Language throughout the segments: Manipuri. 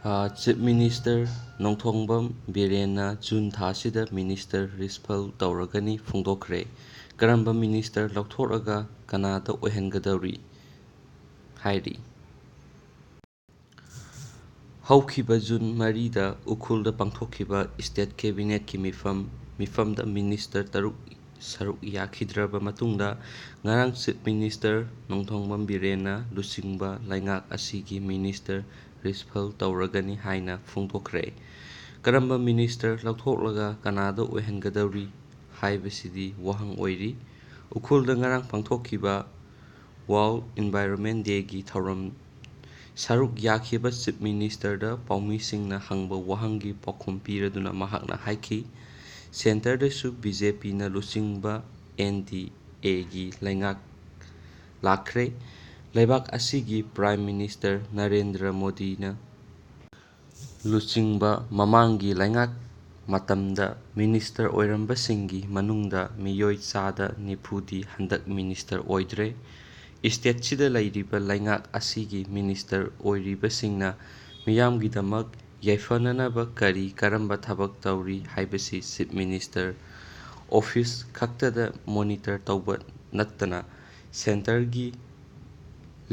ꯆꯤꯞ ꯃꯤꯅꯤꯁꯇꯔ ꯅꯣꯡꯊꯣꯝꯕꯝ ꯕꯤꯔꯦꯟꯅ ꯖꯨꯟ ꯊꯥꯁꯤꯗ ꯃꯤꯅꯤꯁꯇꯔ ꯔꯤꯁꯐꯜ ꯇꯧꯔꯒꯅꯤ ꯐꯣꯡꯗꯣꯛꯈ꯭ꯔꯦ꯫ ꯀꯔꯝꯕ ꯃꯤꯅꯤꯁꯇꯔ ꯂꯧꯊꯣꯛꯂꯒ ꯀꯅꯥꯗ ꯑꯣꯏꯍꯟꯒꯗꯧꯔꯤ ꯍꯥꯏꯔꯤ꯫ ꯍꯧꯈꯤꯕ ꯖꯨꯟ 4ꯗ ꯎꯈ꯭ꯔꯨꯜꯗ ꯄꯥꯡꯊꯣꯛꯈꯤꯕ ꯏꯁꯇꯦꯠ ꯀꯦꯕꯤꯅꯦꯠꯀꯤ ꯃꯤꯐꯝꯗ ꯃꯤꯅꯤꯁꯇꯔ 6 ꯁꯔꯨꯛ ꯌꯥꯈꯤꯗ꯭ꯔꯕ ꯃꯇꯨꯡꯗ ꯉꯔꯥꯡ ꯆꯤꯞ ꯃꯤꯅꯤꯁꯇꯔ ꯅꯣꯡꯊꯣꯝꯕꯝ ꯕꯤꯔꯦꯟꯅ ꯂꯨꯆꯤꯡꯕ ꯂꯩꯉꯥꯛ ꯑꯁꯤꯒꯤ ꯃꯤꯅꯤꯁꯇꯔ ꯔꯤꯁꯐꯜ ꯇꯧꯔꯒꯅꯤ ꯍꯥꯏꯅ ꯐꯣꯡꯗꯣꯛꯈ꯭ꯔꯦ꯫ ꯀꯔꯝꯕ ꯃꯤꯅꯤꯁꯇꯔ ꯂꯧꯊꯣꯛꯂꯒ ꯀꯅꯥꯗ ꯑꯣꯏꯍꯟꯒꯗꯧꯔꯤ ꯍꯥꯏꯕꯁꯤꯗꯤ ꯋꯥꯍꯪ ꯑꯣꯏꯔꯤ꯫ ꯎꯈ꯭ꯔꯨꯜꯗ ꯉꯔꯥꯡ ꯄꯥꯡꯊꯣꯛꯈꯤꯕ ꯋꯥꯔꯜꯗ ꯏꯟꯚꯥꯏꯔꯣꯟꯃꯦꯟ ꯗꯦꯒꯤ ꯊꯧꯔꯝ ꯁꯔꯨꯛ ꯌꯥꯈꯤꯕ ꯆꯤꯞ ꯃꯤꯅꯤꯁꯇꯔꯗ ꯄꯥꯎꯃꯤꯁꯤꯡꯅ ꯍꯪꯕ ꯋꯥꯍꯪꯒꯤ ꯄꯥꯎꯈꯨꯝ ꯄꯤꯔꯗꯨꯅ ꯃꯍꯥꯛꯅ ꯍꯥꯏꯈꯤ ꯁꯦꯟꯇꯔꯗꯁꯨ ꯕꯤ.ꯖꯦ.ꯄꯤꯅ ꯂꯨꯆꯤꯡꯕ ꯑꯦꯟ.ꯗꯤ.ꯑꯦꯒꯤ ꯂꯩꯉꯥꯛ ꯂꯥꯛꯈ꯭ꯔꯦ꯫ ꯂꯩꯕꯥꯛ ꯑꯁꯤꯒꯤ ꯄ꯭ꯔꯥꯏꯝ ꯃꯤꯅꯤꯁꯇꯔ ꯅꯔꯦꯟꯗ꯭ꯔ ꯃꯣꯗꯤꯅ ꯂꯨꯆꯤꯡꯕ ꯃꯃꯥꯡꯒꯤ ꯂꯩꯉꯥꯛ ꯃꯇꯝꯗ ꯃꯤꯅꯤꯁꯇꯔ ꯑꯣꯏꯔꯝꯕꯁꯤꯡꯒꯤ ꯃꯅꯨꯡꯗ ꯃꯤꯑꯣꯏ ꯆꯥꯗ 90ꯗꯤ ꯍꯟꯗꯛ ꯃꯤꯅꯤꯁꯇꯔ ꯑꯣꯏꯗ꯭ꯔꯦ꯫ ꯏꯁꯇꯦꯠꯁꯤꯗ ꯂꯩꯔꯤꯕ ꯂꯩꯉꯥꯛ ꯑꯁꯤꯒꯤ ꯃꯤꯅꯤꯁꯇꯔ ꯑꯣꯏꯔꯤꯕꯁꯤꯡꯅ ꯃꯤꯌꯥꯝꯒꯤꯗꯃꯛ ꯌꯥꯏꯐꯅꯅꯕ ꯀꯔꯝꯕ ꯊꯕꯛ ꯇꯧꯔꯤ ꯍꯥꯏꯕꯁꯤ ꯆꯤꯞ ꯃꯤꯅꯤꯁꯇꯔ ꯑꯣꯐꯤꯁ ꯈꯛꯇꯗ ꯃꯣꯅꯤꯇꯔ ꯇꯧꯕ ꯅꯠꯇꯅ ꯁꯦꯟꯇꯔꯒꯤ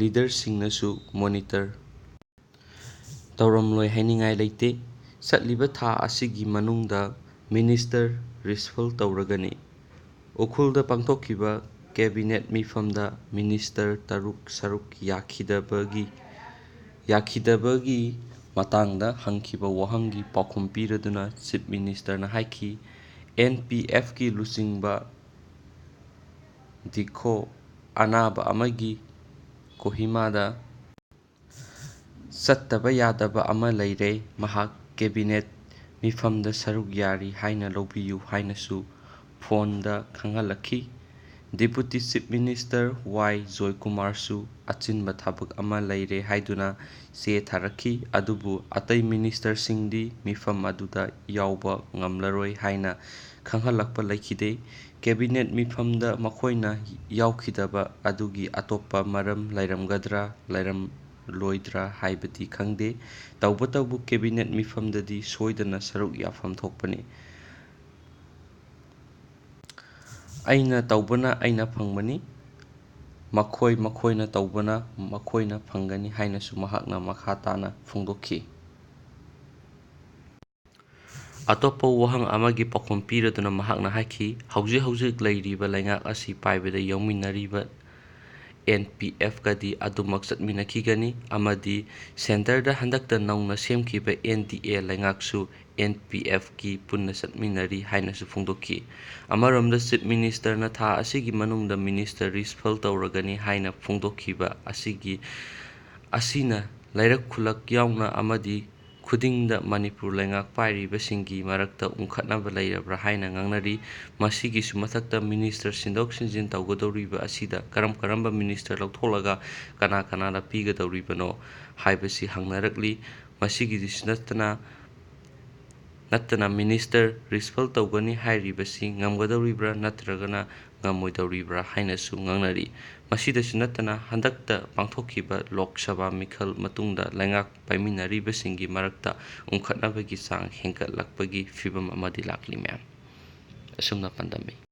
ꯂꯤꯗꯔꯁꯤꯡꯅꯁꯨ ꯃꯣꯅꯤꯇꯔ ꯇꯧꯔꯝꯂꯣꯏ ꯍꯥꯏꯅꯤꯡꯉꯥꯏ ꯂꯩꯇꯦ꯫ ꯆꯠꯂꯤꯕ ꯊꯥ ꯑꯁꯤꯒꯤ ꯃꯅꯨꯡꯗ ꯃꯤꯅꯤꯁꯇꯔ ꯔꯤꯁꯐꯜ ꯇꯧꯔꯒꯅꯤ꯫ ꯎꯈ꯭ꯔꯨꯜꯗ ꯄꯥꯡꯊꯣꯛꯈꯤꯕ ꯀꯦꯕꯤꯅꯦꯠ ꯃꯤꯐꯝꯗ ꯃꯤꯅꯤꯁꯇꯔ 6 ꯁꯔꯨꯛ ꯌꯥꯈꯤꯗꯕꯒꯤ ꯃꯇꯥꯡꯗ ꯍꯪꯈꯤꯕ ꯋꯥꯍꯪꯒꯤ ꯄꯥꯎꯈꯨꯝ ꯄꯤꯔꯗꯨꯅ ꯆꯤꯞ ꯃꯤꯅꯤꯁꯇꯔꯅ ꯍꯥꯏꯈꯤ ꯑꯦꯟ.ꯄꯤ.ꯑꯦꯐꯀꯤ ꯂꯨꯆꯤꯡꯕ ꯗꯤꯈꯣ ꯑꯅꯥꯕ ꯑꯃꯒꯤ ꯀꯣꯍꯤꯃꯥꯗ ꯆꯠꯇꯕ ꯌꯥꯗꯕ ꯑꯃ ꯂꯩꯔꯦ꯫ ꯃꯍꯥꯛ ꯀꯦꯕꯤꯅꯦꯠ ꯃꯤꯐꯝꯗ ꯁꯔꯨꯛ ꯌꯥꯔꯤ ꯍꯥꯏꯅ ꯂꯧꯕꯤꯌꯨ ꯍꯥꯏꯅꯁꯨ ꯐꯣꯟꯗ ꯈꯪꯍꯜꯂꯛꯈꯤ꯫ ꯗꯤꯄꯨꯇꯤ ꯆꯤꯞ ꯃꯤꯅꯤꯁꯇꯔ ꯋꯥꯏ ꯖꯣꯏꯀꯨꯃꯥꯔꯁꯨ ꯑꯆꯤꯟꯕ ꯊꯕꯛ ꯑꯃ ꯂꯩꯔꯦ ꯍꯥꯏꯗꯨꯅ ꯆꯦ ꯊꯥꯔꯛꯈꯤ꯫ ꯑꯗꯨꯕꯨ ꯑꯇꯩ ꯃꯤꯅꯤꯁꯇꯔꯁꯤꯡꯗꯤ ꯃꯤꯐꯝ ꯑꯗꯨꯗ ꯌꯥꯎꯕ ꯉꯝꯂꯔꯣꯏ ꯍꯥꯏꯅ ꯈꯪꯍꯜꯂꯛꯄ ꯂꯩꯈꯤꯗꯦ꯫ ꯀꯦꯕꯤꯅꯦꯠ ꯃꯤꯐꯝꯗ ꯃꯈꯣꯏꯅ ꯌꯥꯎꯈꯤꯗꯕ ꯑꯗꯨꯒꯤ ꯑꯇꯣꯞꯄ ꯃꯔꯝ ꯂꯩꯔꯝꯒꯗ꯭ꯔꯥ ꯂꯩꯔꯝꯂꯣꯏꯗ꯭ꯔꯥ ꯍꯥꯏꯕꯗꯤ ꯈꯪꯗꯦ꯫ ꯇꯧꯕꯇꯕꯨ ꯀꯦꯕꯤꯅꯦꯠ ꯃꯤꯐꯝꯗꯗꯤ ꯁꯣꯏꯗꯅ ꯁꯔꯨꯛ ꯌꯥꯐꯝ ꯊꯣꯛꯄꯅꯤ꯫ ꯑꯩꯅ ꯇꯧꯕꯅ ꯑꯩꯅ ꯐꯪꯕꯅꯤ ꯃꯈꯣꯏꯅ ꯇꯧꯕꯅ ꯃꯈꯣꯏꯅ ꯐꯪꯒꯅꯤ ꯍꯥꯏꯅꯁꯨ ꯃꯍꯥꯛꯅ ꯃꯈꯥ ꯇꯥꯅ ꯐꯣꯡꯗꯣꯛꯈꯤ꯫ ꯑꯇꯣꯞꯄ ꯋꯥꯍꯪ ꯑꯃꯒꯤ ꯄꯥꯎꯈꯨꯝ ꯄꯤꯔꯗꯨꯅ ꯃꯍꯥꯛꯅ ꯍꯥꯏꯈꯤ ꯍꯧꯖꯤꯛ ꯍꯧꯖꯤꯛ ꯂꯩꯔꯤꯕ ꯂꯩꯉꯥꯛ ꯑꯁꯤ ꯄꯥꯏꯕꯗ ꯌꯥꯎꯃꯤꯟꯅꯔꯤꯕ ꯑꯦꯟ.ꯄꯤ.ꯑꯦꯐꯀꯗꯤ ꯑꯗꯨꯃꯛ ꯆꯠꯃꯤꯟꯅꯈꯤꯒꯅꯤ ꯑꯃꯗꯤ ꯁꯦꯟꯇꯔꯗ ꯍꯟꯗꯛꯇ ꯅꯧꯅ ꯁꯦꯝꯈꯤꯕ ꯑꯦꯟ.ꯗꯤ.ꯑꯦ ꯂꯩꯉꯥꯛꯁꯨ ꯑꯦꯟ.ꯄꯤ.ꯑꯦꯐꯀꯤ ꯄꯨꯟꯅ ꯆꯠꯃꯤꯟꯅꯔꯤ ꯍꯥꯏꯅꯁꯨ ꯐꯣꯡꯗꯣꯛꯈꯤ꯫ ꯑꯃꯔꯣꯝꯗ ꯆꯤꯞ ꯃꯤꯅꯤꯁꯇꯔꯅ ꯊꯥ ꯑꯁꯤꯒꯤ ꯃꯅꯨꯡꯗ ꯃꯤꯅꯤꯁꯇꯔ ꯔꯤꯁꯐꯜ ꯇꯧꯔꯒꯅꯤ ꯍꯥꯏꯅ ꯐꯣꯡꯗꯣꯛꯈꯤꯕ ꯑꯁꯤꯅ ꯂꯩꯔꯛ ꯈꯨꯜꯂꯛ ꯌꯥꯎꯅ ꯑꯃꯗꯤ ꯈꯨꯗꯤꯡꯗ ꯃꯅꯤꯄꯨꯔ ꯂꯩꯉꯥꯛ ꯄꯥꯏꯔꯤꯕꯁꯤꯡꯒꯤ ꯃꯔꯛꯇ ꯎꯪꯈꯠꯅꯕ ꯂꯩꯔꯕ꯭ꯔꯥ ꯍꯥꯏꯅ ꯉꯥꯡꯅꯔꯤ꯫ ꯃꯁꯤꯒꯤꯁꯨ ꯃꯊꯛꯇ ꯃꯤꯅꯤꯁꯇꯔ ꯁꯤꯟꯗꯣꯛ ꯁꯤꯟꯖꯤꯟ ꯇꯧꯒꯗꯧꯔꯤꯕ ꯑꯁꯤꯗ ꯀꯔꯝꯕ ꯃꯤꯅꯤꯁꯇꯔ ꯂꯧꯊꯣꯛꯂꯒ ꯀꯅꯥꯗ ꯄꯤꯒꯗꯧꯔꯤꯕꯅꯣ ꯍꯥꯏꯕꯁꯤ ꯍꯪꯅꯔꯛꯂꯤ꯫ ꯃꯁꯤꯒꯤꯁꯨ ꯅꯠꯇꯅ ꯃꯤꯅꯤꯁꯇꯔ ꯔꯤꯁꯐꯜ ꯇꯧꯒꯅꯤ ꯍꯥꯏꯔꯤꯕꯁꯤ ꯉꯝꯒꯗꯧꯔꯤꯕ꯭ꯔꯥ ꯅꯠꯇ꯭ꯔꯒꯅ ꯉꯝꯃꯣꯏꯗꯧꯔꯤꯕ꯭ꯔꯥ ꯍꯥꯏꯅꯁꯨ ꯉꯥꯡꯅꯔꯤ꯫ ꯃꯁꯤꯗꯁꯨ ꯅꯠꯇꯅ ꯍꯟꯗꯛꯇ ꯄꯥꯡꯊꯣꯛꯈꯤꯕ ꯂꯣꯛ ꯁꯚꯥ ꯃꯤꯈꯜ ꯃꯇꯨꯡꯗ ꯂꯩꯉꯥꯛ ꯄꯥꯏꯃꯤꯟꯅꯔꯤꯕꯁꯤꯡꯒꯤ ꯃꯔꯛꯇ ꯎꯪꯈꯠꯅꯕꯒꯤ ꯆꯥꯡ ꯍꯦꯟꯒꯠꯂꯛꯄꯒꯤ ꯐꯤꯚꯝ ꯑꯃꯗꯤ ꯂꯥꯛꯂꯤ꯫ ꯑꯁꯨꯝꯅ ꯄꯥꯟꯗꯝꯃꯤ꯫